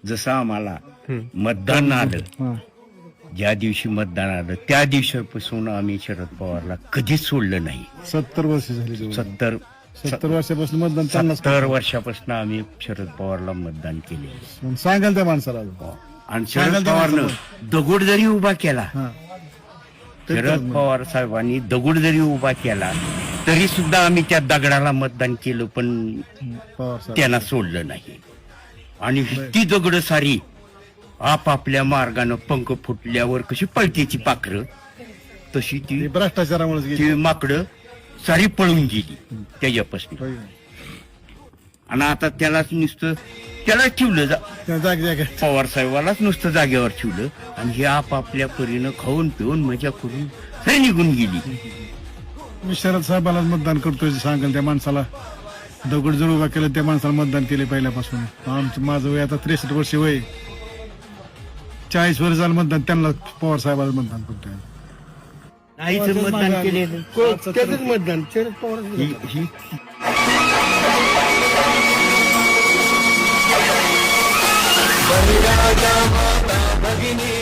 जसं आम्हाला मतदान आलं, ज्या दिवशी मतदान आलं त्या दिवसापासून आम्ही शरद पवारला कधीच सोडलं नाही. 70 वर्ष झाली. 70 वर्षापासून मतदान त्यांनाच 70 वर्षापासून आम्ही शरद पवारला मतदान केले. सांगाल त्या माणसाला. आणि शरद पवारनं दगड जरी उभा केला, हा. शरद पवार साहेबांनी दगड जरी उभा केला तरी सुद्धा आम्ही त्या दगडाला मतदान केलं, पण पवार साहेब. त्यांना सोडलं नाही. आणि ती दगड सारी आपापल्या मार्गानं पंख फुटल्यावर कशी पळतेची पाखरं, तशी ती भ्रष्टाचारामुळे गेली. ती माकडं सारी पळून गेली त्याच्यापासून. होय. आणि आता त्यालाच नुसतं त्यालाच ठेवलं त्या जागी पवार साहेबालाच नुसतं जागेवर ठेवलं, आणि हे आपापल्या परीनं खाऊन पिऊन मजा करून सारी निघून गेली. मी शरद साहेबाला मतदान करतोय सांगाल त्या माणसाला. दगड जर उभा केलं त्या माणसाला मतदान केले पहिल्यापासून. माझं वय आता 63 वर्ष वय. 40 वर्ष झालं मतदान त्यांना, पवार साहेबाला मतदान करतोय. आईचं मतदान केलेलं त्याचंच मतदान शरद पवार. ही बलिराजा माता भगिनी